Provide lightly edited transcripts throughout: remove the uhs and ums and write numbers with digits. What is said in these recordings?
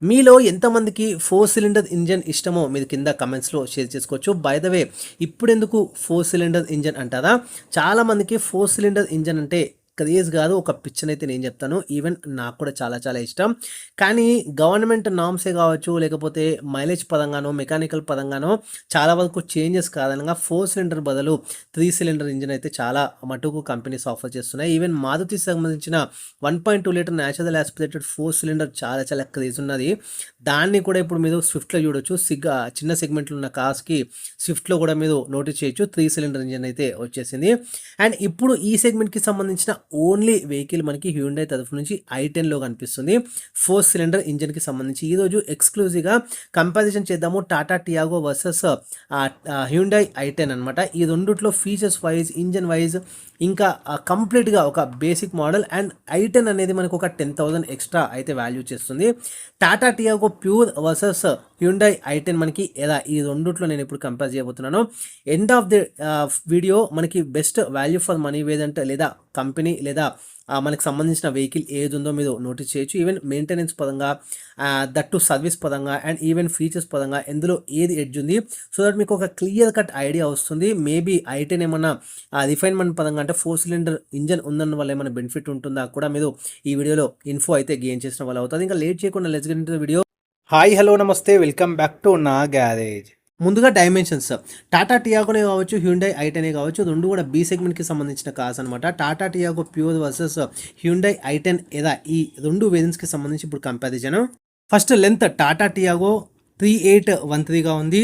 మీలో ఎంతమందికి 4 cylinder engine ఇష్టమో మీరు కింద కమెంట్స్‌లో షేర్ చేసుకోవచ్చు. బై ద వే ఇప్పుడెందుకు 4 సిలిండర్ ఇంజిన్ అంటారా? చాలామందికి 4 సిలిండర్ ఇంజిన్ అంటే క్రేజ్ గాదు. ఒక పిచ్చనైతే నేను చెప్తాను. ఈవెన్ నాకు కూడా చాలా చాలా ఇష్టం. కానీ గవర్నమెంట్ నార్మ్సే కావచ్చు, లేకపోతే మైలేజ్ పరంగానో, మెకానికల్ పరంగానో చాలా వరకు చేంజెస్ కారణంగా 4 సిలిండర్ బదులు 3 సిలిండర్ ఇంజిన్ అయితే చాలా మటుకు కంపెనీస్ ఆఫర్ చేస్తున్నాయి. ఈవెన్ మారుతికి సంబంధించిన 1.2 లీటర్ న్యాచురల్ యాస్పిరేటెడ్ 4 సిలిండర్ చాలా చాలా క్రేజ్ ఉన్నది. దాన్ని కూడా ఇప్పుడు మీరు స్విఫ్ట్‌లో చూడొచ్చు. చిన్న సెగ్మెంట్‌లో ఉన్న కార్స్‌కి స్విఫ్ట్‌లో కూడా మీరు నోటీస్ చేయొచ్చు. 3 సిలిండర్ ఇంజిన్ అయితే వచ్చేసింది. అండ్ ఇప్పుడు ఈ సెగ్మెంట్‌కి సంబంధించిన ఓన్లీ వెహికల్ మనకి హ్యుండై తరఫు నుంచి ఐ10లో కనిపిస్తుంది. 4 సిలిండర్ ఇంజిన్‌కి సంబంధించి ఈరోజు ఎక్స్క్లూజివ్‌గా కంపారిజన్ చేద్దాము. టాటా టియాగో వర్సెస్ హ్యుండై ఐ10 అనమాట. ఈ రెండిట్లో ఫీచర్స్ వైజ్, ఇంజిన్ వైజ్ ఇంకా కంప్లీట్‌గా ఒక బేసిక్ మోడల్ అండ్ ఐ10 అనేది మనకు ఒక 10,000 ఎక్స్ట్రా అయితే వాల్యూ చేస్తుంది. Tata Tiago pure versus Hyundai i10 మనకి ఎలా ఈ రెండిట్లో నేను ఇప్పుడు కంపేర్ చేయబోతున్నాను. ఎండ్ ఆఫ్ ది వీడియో మనకి బెస్ట్ వాల్యూ ఫర్ మనీ ఏదంటే లేదా కంపెనీ లేదా మనకు సంబంధించిన వెహికల్ ఏది ఉందో మీరు నోటీస్ చేయొచ్చు. ఈవెన్ మెయింటెనెన్స్ పరంగా, దట్టు సర్వీస్ పరంగా అండ్ ఈవెన్ ఫీచర్స్ పరంగా ఎందులో ఏది ఎడ్జ్ ఉంది, సో దట్ మీకు ఒక క్లియర్ కట్ ఐడియా వస్తుంది. మేబీ ఐ10 ఏమన్నా రిఫైన్మెంట్ పరంగా అంటే 4 సిలిండర్ ఇంజన్ ఉన్నందు వల్ల ఏమైనా బెనిఫిట్ ఉంటుందా కూడా మీరు ఈ వీడియోలో ఇన్ఫో అయితే గెయిన్ చేసిన వాళ్ళు అవుతుంది. ఇంకా లేట్ చేయకుండా let's get into the video. Hi hello నమస్తే, వెల్కమ్ బ్యాక్ టు నా గ్యారేజ్. ముందుగా డైమెన్షన్స్, టాటా టియాగోనే కావచ్చు, హ్యుండై ఐ10 కావచ్చు, రెండు కూడా బి సెగ్మెంట్కి సంబంధించిన కార్స్ అనమాట. Tata Tiago pure versus Hyundai i10 ఏదా ఈ రెండు వేరియంట్స్కి సంబంధించి ఇప్పుడు comparison. First length Tata Tiago 3813గా ఉంది.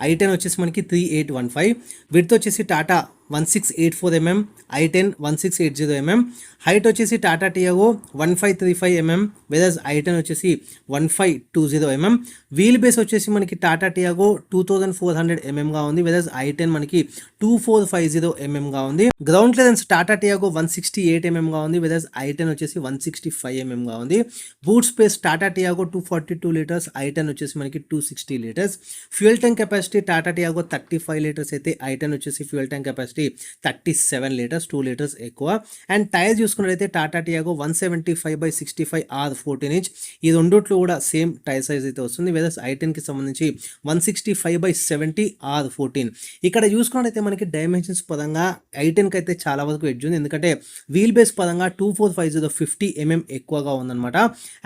ఐ10 వచ్చేసి మనకి 3815. విడ్త్ వచ్చేసి Tata 1684 mm, i10 1680 mm. Height వచ్చేసి Tata Tiago 1535 mm, whereas i10 వచ్చేసి 1520 mm. వీల్ బేస్ వచ్చేసి మనకి టాటా టియాగో 2400 mm ఉంది, వెదర్స్ ఐ10 మనకి 2450 mm ఉంది. Ground clearance Tata Tiago 168 mm ఉంది, వెదర్స్ ఐ10 వచ్చేసి 165 mm ఉంది. Boot space Tata Tiago 242 litres, i10 వచ్చేసి మనకి 260 litres. Fuel tank capacity Tata Tiago 35 litres అయితే ఐ10 వచ్చేసి fuel tank capacity 37 litres, 2 litres ఎక్కువ. అండ్ టైర్ చూసుకున్నట్లయితే టాటా టియాగో 175/65 R14 ఇంచ్. ఈ రెండిట్లో కూడా సేమ్ టైర్ సైజ్ అయితే వస్తుంది, వెదర్స్ ఐ10కి సంబంధించి 165/70 R14. ఇక్కడ చూసుకున్నట్లయితే మనకి డైమెన్షన్స్ పరంగా ఐ10కి అయితే చాలా వరకు ఎడ్జ్ ఉంది, ఎందుకంటే వీల్ బేస్ పరంగా 245/50 mm ఎక్కువగా ఉందన్నమాట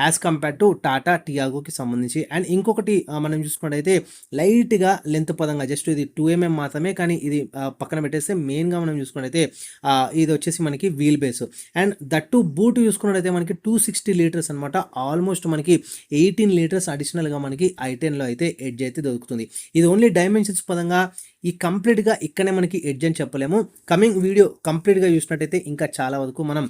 యాజ్ కంపేర్ టు టాటా టియాగోకి సంబంధించి. అండ్ ఇంకొకటి మనం చూసుకున్నట్లయితే లైట్గా లెంత్ పరంగా జస్ట్ ఇది 2 mm మాత్రమే, కానీ ఇది పక్కన పెట్టేస్తే మెయిన్గా మనం చూసుకున్నట్టయితే ఇది వచ్చేసి మనకి wheel base. And that boot చూసుకున్నట్టయితే మనకి 260 లీటర్స్ అనమాట. ఆల్మోస్ట్ మనకి 18 లీటర్స్ అడిషనల్గా మనకి ఐ10లో అయితే ఎడ్జ్ అయితే దొరుకుతుంది. ఇది ఓన్లీ డైమెన్షన్స్ పరంగా ఈ కంప్లీట్గా ఇక్కడనే మనకి ఎడ్జ్ అని చెప్పలేము. కమింగ్ వీడియో కంప్లీట్గా చూసినట్టయితే ఇంకా చాలా వరకు మనం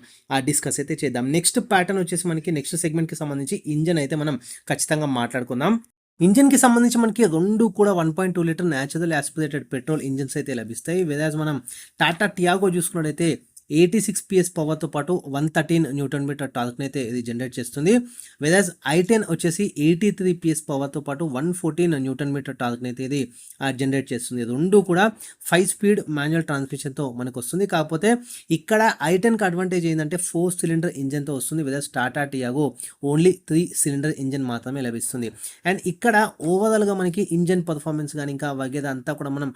డిస్కస్ అయితే చేద్దాం. నెక్స్ట్ ప్యాటర్న్ వచ్చేసి మనకి నెక్స్ట్ సెగ్మెంట్కి సంబంధించి ఇంజన్ అయితే మనం ఖచ్చితంగా మాట్లాడుకుందాం. ఇంజిన్కి సంబంధించి మనకి రెండు కూడా 1.2 litre natural aspirated petrol engines అయితే లభిస్తాయి. వెరాజ్ మనం టాటా టియాగో చూసుకున్నట్టయితే 86 PS పవర్తో పాటు 113 న్యూటన్ మీటర్ టార్క్ని అయితే ఇది జనరేట్ చేస్తుంది. వెరాజ్ ఐ10 వచ్చేసి 83 PS పవర్తో పాటు 114 న్యూటన్ మీటర్ టార్క్ని అయితే ఇది జనరేట్ చేస్తుంది. రెండు కూడా 5 స్పీడ్ మాన్యువల్ ట్రాన్స్మిషన్తో మనకు వస్తుంది. కాకపోతే ఇక్కడ ఐ10కి అడ్వాంటేజ్ ఏంటంటే 4 సిలిండర్ ఇంజన్తో వస్తుంది, వెరాజ్ Tata Tiago only 3 cylinder engine మాత్రమే లభిస్తుంది. అండ్ ఇక్కడ ఓవరాల్గా మనకి ఇంజన్ పర్ఫార్మెన్స్ కానీ ఇంకా వగేరా అంతా కూడా మనం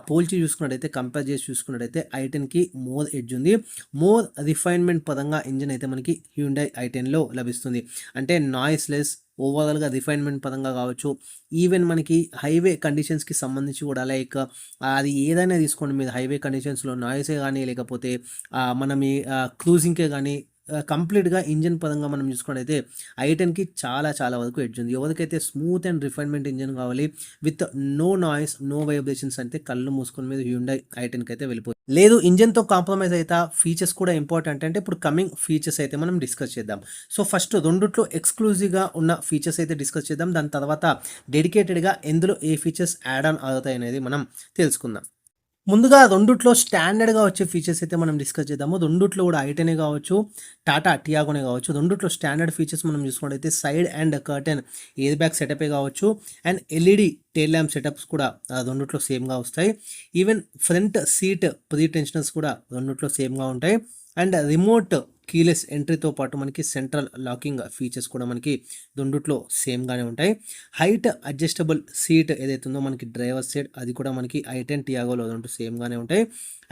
పోల్చి చూసుకున్నట్టయితే, కంపేర్ చేసి చూసుకున్నట్టయితే ఐ10కి మోర్ ఎడ్జ్ ఉంది. మోర్ రిఫైన్మెంట్ పరంగా ఇంజిన్ అయితే మనకి హ్యుండై ఐ10లో లభిస్తుంది. అంటే నాయిస్ లెస్, ఓవరాల్గా రిఫైన్మెంట్ పరంగా కావచ్చు, ఈవెన్ మనకి హైవే కండిషన్స్కి సంబంధించి కూడా లైక్ అది ఏదైనా తీసుకోండి మీరు, హైవే కండిషన్స్లో నాయిసే కానీ లేకపోతే మనం ఈ క్రూజింగ్కే కానీ కంప్లీట్గా ఇంజన్ పరంగా మనం చూసుకున్నట్టయితే ఐ10కి చాలా చాలా వరకు ఎడ్జ్ ఉంది. ఎవరికైతే స్మూత్ అండ్ రిఫైన్మెంట్ ఇంజన్ కావాలి with no noise, no vibrations అంటే కళ్ళు మూసుకొని మీద హ్యుండై ఐ10కి అయితే వెళ్ళిపోతుంది. లేదు ఇంజన్తో కాంప్రమైజ్ అయితే ఫీచర్స్ కూడా ఇంపార్టెంట్ అంటే ఇప్పుడు కమింగ్ ఫీచర్స్ అయితే మనం డిస్కస్ చేద్దాం. సో ఫస్ట్ రెండిట్లో ఎక్స్క్లూజివ్గా ఉన్న ఫీచర్స్ అయితే డిస్కస్ చేద్దాం. దాని తర్వాత డెడికేటెడ్గా ఎందులో ఏ ఫీచర్స్ యాడ్ ఆన్ అవుతాయి అనేది మనం తెలుసుకుందాం. ముందుగా రెండిట్లో స్టాండర్డ్గా వచ్చే ఫీచర్స్ అయితే మనం డిస్కస్ చేద్దాము. రెండిట్లో కూడా ఐ10 కావచ్చు, టాటా టియాగోనే కావచ్చు, రెండిట్లో స్టాండర్డ్ ఫీచర్స్ మనం చూసుకున్నట్టయితే side and curtain airbag సెటపే కావచ్చు, and LED tail lamp setups కూడా రెండిట్లో సేమ్గా వస్తాయి. Even front seat pretensioners కూడా రెండిట్లో సేమ్గా ఉంటాయి. అండ్ రిమోట్ కీలెస్ ఎంట్రీతో పాటు మనకి సెంట్రల్ లాకింగ్ ఫీచర్స్ కూడా మనకి రెండిట్లో సేమ్గానే ఉంటాయి. హైట్ అడ్జస్టబుల్ సీట్ ఏదైతే ఉందో మనకి డ్రైవర్ సైడ్ అది కూడా మనకి i10 టియాగోలో రెండు సేమ్గానే ఉంటాయి.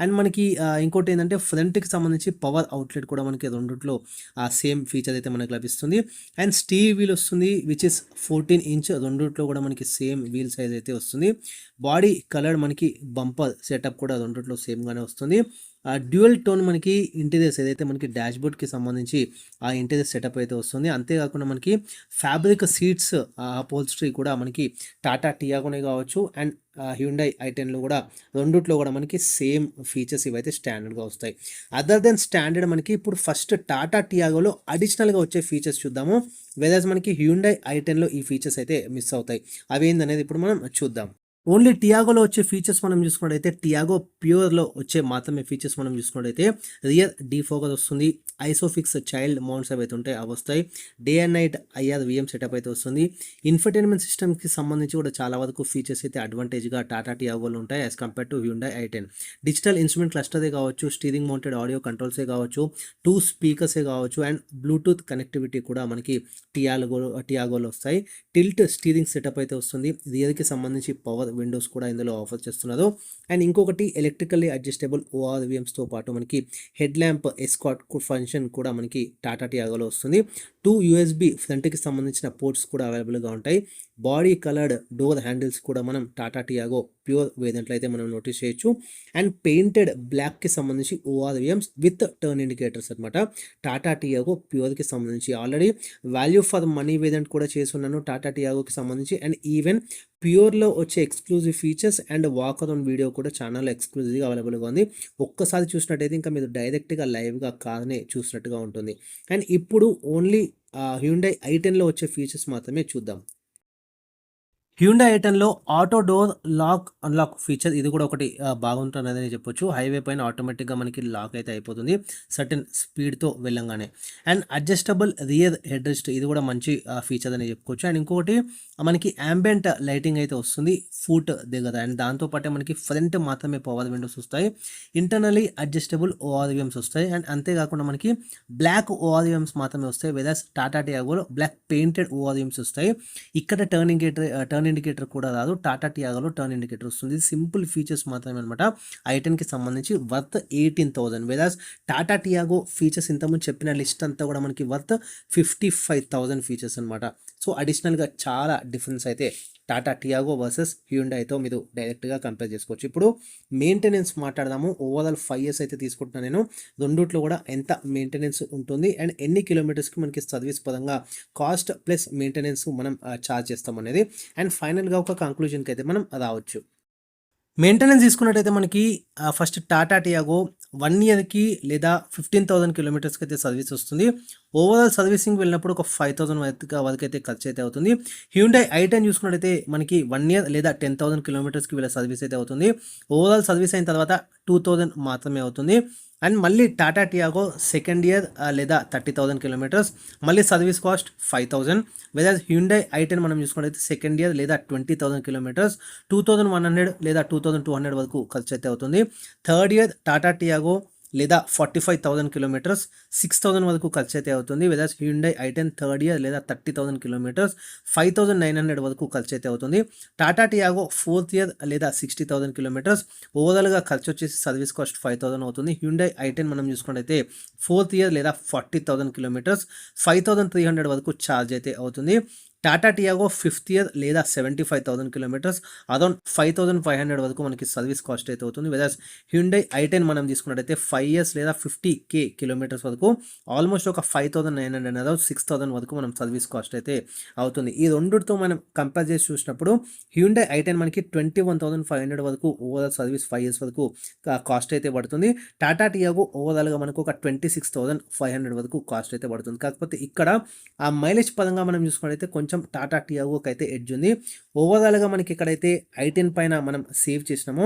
అండ్ మనకి ఇంకోటి ఏంటంటే ఫ్రంట్కి సంబంధించి పవర్ అవుట్లెట్ కూడా మనకి రెండిట్లో సేమ్ ఫీచర్ అయితే మనకి లభిస్తుంది. అండ్ స్టీల్ వీల్ వస్తుంది విచ్ ఇస్ 14 ఇంచ్, రెండిట్లో కూడా మనకి సేమ్ వీల్ సైజ్ అయితే వస్తుంది. బాడీ కలర్ మనకి బంపర్ సెటప్ కూడా రెండిట్లో సేమ్గానే వస్తుంది. డ్యూయల్ టోన్ మనకి ఇంటీరియర్స్ ఏదైతే మనకి డాష్బోర్డ్కి సంబంధించి ఆ ఇంటీరియర్ సెటప్ అయితే వస్తుంది. అంతేకాకుండా మనకి ఫ్యాబ్రిక్ సీట్స్ అపోల్స్ట్రీ కూడా మనకి టాటా టియాగోనే కావచ్చు అండ్ హ్యుండై i10లో కూడా రెండిట్లో కూడా మనకి సేమ్ ఫీచర్స్ ఇవైతే స్టాండర్డ్గా వస్తాయి. అదర్ దెన్ స్టాండర్డ్ మనకి ఇప్పుడు ఫస్ట్ టాటా టియాగోలో అడిషనల్గా వచ్చే ఫీచర్స్ చూద్దాము. వెదర్స్ మనకి హ్యుండై i10లో ఈ ఫీచర్స్ అయితే మిస్ అవుతాయి. అవి ఏందనేది ఇప్పుడు మనం చూద్దాం. ఓన్లీ టియాగోలో వచ్చే ఫీచర్స్ మనం చూసుకున్నట్టయితే టియాగో ప్యూర్లో వచ్చే మాత్రమే ఫీచర్స్ మనం చూసుకున్నట్టయితే రియర్ డీఫోకస్ వస్తుంది. ఐసోఫిక్స్ చైల్డ్ మౌంట్స్ అయితే ఉంటాయి అవి వస్తాయి. Day and night IR/VM setup అయితే వస్తుంది. ఇన్ఫర్టైన్మెంట్ సిస్టమ్కి సంబంధించి కూడా చాలా వరకు ఫీచర్స్ అయితే అడ్వాంటేజ్గా టాటా టియాగోలో ఉంటాయి as compare to Hyundai i10. Digital instrument క్లస్టరే కావచ్చు, స్టీరింగ్ మౌంటెడ్ ఆడియో కంట్రోల్సే కావచ్చు, 2 స్పీకర్సే కావచ్చు అండ్ బ్లూటూత్ కనెక్టివిటీ కూడా మనకి టియాగోలో వస్తాయి. టిల్ట్ స్టీరింగ్ సెటప్ అయితే వస్తుంది. రియర్కి సంబంధించి పవర్ విండోస్ కూడా ఇందులో ఆఫర్ చేస్తున్నారు. అండ్ ఇంకొకటి ఎలక్ట్రికల్లీ అడ్జస్టబుల్ ORVMస్తో పాటు మనకి హెడ్ ల్యాంప్ ఎస్కాట్ ఫంక్షన్ కూడా మనకి టాటా టియాగోలో వస్తుంది. 2 USB ఫ్రంట్కి సంబంధించిన పోర్ట్స్ కూడా అవైలబుల్గా ఉంటాయి. బాడీ కలర్డ్ డోర్ హ్యాండిల్స్ కూడా మనం టాటా టియాగో ప్యూర్ వేరియంట్లో అయితే మనం నోటీస్ చేయొచ్చు. అండ్ పెయింటెడ్ బ్లాక్కి సంబంధించి ORVMs విత్ టర్న్ ఇండికేటర్స్ అనమాట. టాటా టియాగో ప్యూర్కి సంబంధించి already value for money variant కూడా చేస్తున్నాను టాటా టియాగోకి సంబంధించి. అండ్ ఈవెన్ ప్యూర్లో వచ్చే exclusive features and walk around video కూడా ఛానల్లో ఎక్స్క్లూజివ్గా అవైలబుల్గా ఉంది. ఒక్కసారి చూసినట్టయితే ఇంకా మీరు డైరెక్ట్గా లైవ్గా కార్నే చూసినట్టుగా ఉంటుంది. అండ్ ఇప్పుడు ఓన్లీ హ్యుండై i10లో వచ్చే ఫీచర్స్ మాత్రమే చూద్దాం. హ్యుండై i10లో auto door lock unlock feature ఇది కూడా ఒకటి బాగుంటుందని చెప్పొచ్చు. హైవే పైన ఆటోమేటిక్గా మనకి లాక్ అయితే అయిపోతుంది సర్టెన్ స్పీడ్తో వెళ్ళంగానే. And adjustable rear head rest ఇది కూడా మంచి ఫీచర్ అని చెప్పుకోవచ్చు. అండ్ ఇంకొకటి మనకి యాంబియంట్ లైటింగ్ అయితే వస్తుంది ఫుట్ దగ్గర. అండ్ దాంతోపాటే మనకి ఫ్రంట్ మాత్రమే పవర్ విండోస్ వస్తాయి. ఇంటర్నలీ అడ్జస్టబుల్ ORVMs వస్తాయి. అండ్ అంతేకాకుండా మనకి బ్లాక్ ORVMs మాత్రమే వస్తాయి. వెదర్స్ టాటా టియాగోలో బ్లాక్ పెయింటెడ్ ORVMs వస్తాయి. ఇక్కడ టర్న్ ఇండికేటర్ కూడా రాదు. టాటా టియాగోలో టర్న్ ఇండికేటర్ వస్తుంది. ఇది సింపుల్ ఫీచర్స్ మాత్రమే అనమాట. i10కి సంబంధించి worth 18,000. Weathers Tata Tiago features ఇంతకుముందు చెప్పిన లిస్ట్ అంతా కూడా మనకి వర్త్ 55,000 ఫీచర్స్ అనమాట. సో అడిషనల్గా చాలా డిఫరెన్స్ అయితే టాటా టియాగో వర్సెస్ హ్యుండైతో మీరు డైరెక్ట్గా కంపేర్ చేసుకోవచ్చు. ఇప్పుడు మెయింటెనెన్స్ మాట్లాడదాము. ఓవరాల్ 5 years అయితే తీసుకుంటున్నాను నేను. రెండిట్లో కూడా ఎంత మెయింటెనెన్స్ ఉంటుంది అండ్ ఎన్ని కిలోమీటర్స్కి మనకి సర్వీస్ పరంగా కాస్ట్ ప్లస్ మెయింటెనెన్స్ మనం ఛార్జ్ చేస్తాం అనేది. అండ్ ఫైనల్గా ఒక కంక్లూజన్కి అయితే మనం రావచ్చు. మెయింటెనెన్స్ తీసుకున్నట్టయితే మనకి ఫస్ట్ టాటా టియాగో 1 yearకి లేదా 15,000 కిలోమీటర్స్కి అయితే సర్వీస్ వస్తుంది. ఓవరాల్ సర్వీసింగ్ వెళ్ళినప్పుడు ఒక 5,000 వరకు అయితే ఖర్చు అయితే అవుతుంది. హ్యుండై i10 చూసుకున్నట్టయితే మనకి 1 year లేదా 10,000 కిలోమీటర్స్కి వీళ్ళ సర్వీస్ అయితే అవుతుంది. ఓవరాల్ సర్వీస్ అయిన తర్వాత 2,000 మాత్రమే అవుతుంది. అండ్ మళ్ళీ టాటా టియాగో సెకండ్ ఇయర్ లేదా 30,000 కిలోమీటర్స్ మళ్ళీ service cost 5,000. Weather Hyundai i10 మనం చూసుకున్నట్లయితే సెకండ్ ఇయర్ లేదా 20,000 కిలోమీటర్స్ 2,100 లేదా 2,200 వరకు ఖర్చు అయితే అవుతుంది. థర్డ్ ఇయర్ టాటా టియాగో లేదా 45,000 కిలోమీటర్స్ 6,000 వరకు ఖర్చు అయితే అవుతుంది. Weather Hyundai i10 third year లేదా 30,000 కిలోమీటర్స్ 5,900 వరకు ఖర్చు అయితే అవుతుంది. టాటా టియాగో ఫోర్త్ ఇయర్ లేదా 60,000 కిలోమీటర్స్ ఓవరాల్గా ఖర్చు వచ్చేసి సర్వీస్ కాస్ట్ 5,000 అవుతుంది. హ్యుండై i10 మనం చూసుకున్నట్టయితే ఫోర్త్ ఇయర్ లేదా 40,000 కిలోమీటర్స్ 5,300 వరకు ఛార్జ్ అయితే అవుతుంది. టాటా టియాగో ఫిఫ్త్ ఇయర్ లేదా 75,000 కిలోమీటర్స్ అరౌండ్ 5,500 వరకు మనకి సర్వీస్ కాస్ట్ అయితే అవుతుంది. వెదర్ హ్యుండై i10 మనం తీసుకున్నట్టయితే 5 years లేదా 50K కిలోమీటర్స్ వరకు ఆల్మోస్ట్ ఒక 5,900 లేదా 6,000 వరకు మనం సర్వీస్ కాస్ట్ అయితే అవుతుంది. ఈ రెండుతో మనం కంపేర్ చేసి చూసినప్పుడు హ్యుండై i10 మనకి 21,500 వరకు ఓవరాల్ సర్వీస్ 5 years వరకు కాస్ట్ అయితే పడుతుంది. టాటా టియాగో ఓవరాల్గా మనకు ఒక 26,500 వరకు కాస్ట్ అయితే పడుతుంది. కాకపోతే ఇక్కడ ఆ మైలేజ్ పరంగా మనం చూసుకున్నట్టయితే కొంచెం టాటా టియాగోకి అయితే ఎడ్జ్ ఉంది. ఓవరాల్గా మనకి ఇక్కడైతే i10 పైన మనం సేవ్ చేసినామో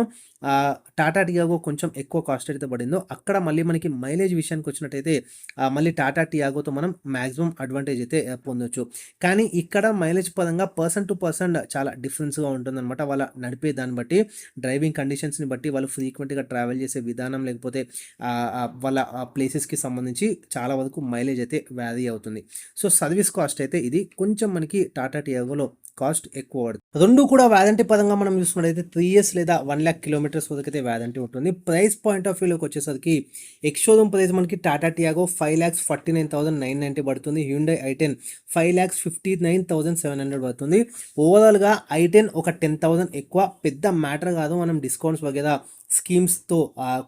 టాటా టియాగో కొంచెం ఎక్కువ కాస్ట్ అయితే పడిందో, అక్కడ మళ్ళీ మనకి మైలేజ్ విషయానికి వచ్చినట్టయితే మళ్ళీ టాటా టియాగోతో మనం మ్యాక్సిమం అడ్వాంటేజ్ అయితే పొందొచ్చు. కానీ ఇక్కడ మైలేజ్ పరంగా పర్సన్ టు పర్సన్ చాలా డిఫరెన్స్‌గా ఉంటుందనమాట. వాళ్ళ నడిపే దాన్ని బట్టి, డ్రైవింగ్ కండిషన్స్‌ని బట్టి, వాళ్ళు ఫ్రీక్వెంట్‌గా ట్రావెల్ చేసే విధానం, లేకపోతే వాళ్ళ ప్లేసెస్‌కి సంబంధించి చాలా వరకు మైలేజ్ అయితే వ్యారీ అవుతుంది. సో, సర్వీస్ కాస్ట్ అయితే ఇది కొంచెం మనకి టాటా టియాగోలో కాస్ట్ ఎక్కువ పడుతుంది. 2 కూడా వారంటీ పరంగా మనం చూసుకున్నట్టయితే 3 ఇయర్స్ లేదా 1,00,000 కిలోమీటర్స్ వరకైతే వారంటీ ఉంటుంది. ప్రైస్ పాయింట్ ఆఫ్ వ్యూలోకి వచ్చేసరికి ఎక్స్ షోరూమ్ ప్రైస్ మనకి టాటా టియాగో 5,49,990 పడుతుంది. హ్యుండై ఐ10 5,59,700 పడుతుంది. ఓవరాల్‌గా ఐ10 ఒక 10,000 ఎక్కువ, పెద్ద మ్యాటర్ కాదు. మనం డిస్కౌంట్స్ వగైరా స్కీమ్స్‌తో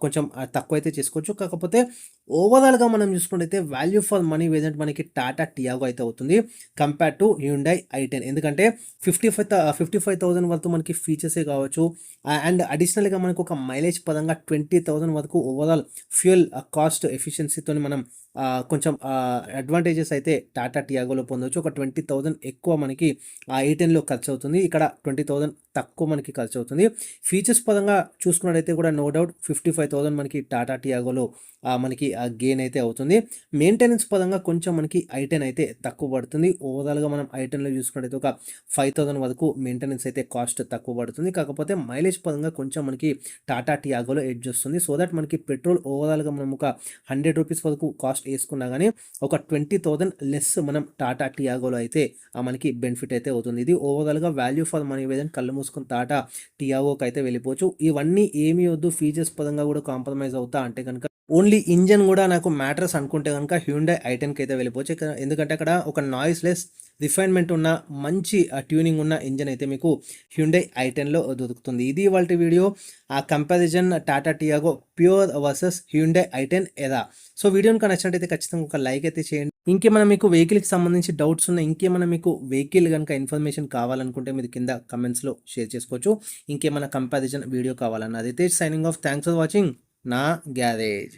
కొంచెం తక్కువైతే చేసుకోవచ్చు. కాకపోతే ఓవరాల్‌గా మనం చూసుకున్నట్టయితే వాల్యూ ఫర్ మనీ వేరియంట్ మనకి టాటా టియాగో అయితే అవుతుంది కంపేర్ టు హ్యుండై ఐ10. ఎందుకంటే 55,000 వరకు మనకి ఫీచర్సే కావచ్చు, అండ్ అడిషనల్‌గా మనకు ఒక మైలేజ్ పరంగా 20,000 వరకు ఓవరాల్ ఫ్యూయల్ కాస్ట్ ఎఫిషియన్సీతోని మనం కొంచెం అడ్వాంటేజెస్ అయితే టాటా టియాగోలో పొందవచ్చు. ఒక 20,000 ఎక్కువ మనకి ఐ10లో ఖర్చు అవుతుంది. ఇక్కడ 20,000 తక్కువ మనకి ఖర్చు అవుతుంది. ఫీచర్స్ పరంగా చూసుకున్నట్టయితే కూడా నో డౌట్ 55,000 మనకి టాటా టియాగోలో మనకి గెయిన్ అయితే అవుతుంది. మెయింటెనెన్స్ పరంగా కొంచెం మనకి ఐ10 అయితే తక్కువ పడుతుంది. ఓవరాల్‌గా మనం ఐ10లో చూసుకున్నట్టయితే ఒక 5,000 వరకు మెయింటెనెన్స్ అయితే కాస్ట్ తక్కువ పడుతుంది. కాకపోతే మైలేజ్ పరంగా కొంచెం మనకి టాటా టియాగోలో ఎడ్జ్ వస్తుంది. సో దట్ మనకి పెట్రోల్ ఓవరాల్‌గా మనం ఒక ₹100 వరకు కాస్ట్ వేసుకున్నా కానీ ఒక 20,000 లెస్ మనం టాటా టియాగోలో అయితే మనకి బెనిఫిట్ అయితే అవుతుంది. ఇది ఓవరాల్‌గా వాల్యూ ఫర్ మనీ వేరియంట్. కళ్ళు మూసుకొని టాటా టియాగోకి అయితే వెళ్ళిపోవచ్చు. ఇవన్నీ ఏమీ వద్దు, ఫీచర్స్ పరంగా కూడా కాంప్రమైజ్ అవుతా అంటే కనుక ఓన్లీ ఇంజన్ కూడా నాకు మ్యాటర్స్ అనుకుంటే కనుక హ్యుండై ఐ10కి అయితే వెళ్ళిపోవచ్చు. ఎందుకంటే అక్కడ ఒక నాయిస్ లెస్ రిఫైన్మెంట్ ఉన్న మంచి ట్యూనింగ్ ఉన్న ఇంజన్ అయితే మీకు హ్యుండై ఐ10లో దొరుకుతుంది. ఇది ఇవాల్టి వీడియో, ఆ comparison Tata Tiago pure versus Hyundai i10 Era. So వీడియోని కనుక నచ్చినట్టయితే ఖచ్చితంగా ఒక లైక్ అయితే చేయండి. ఇంకేమైనా మీకు వెహికల్కి సంబంధించి డౌట్స్ ఉన్నాయి, ఇంకేమైనా మీకు వెహికల్ కనుక ఇన్ఫర్మేషన్ కావాలనుకుంటే మీరు కింద కమెంట్స్లో షేర్ చేసుకోవచ్చు. ఇంకేమైనా కంపారిజన్ వీడియో కావాలన్నా. అదైతే signing off. Thanks for watching నా గ్యారేజ్.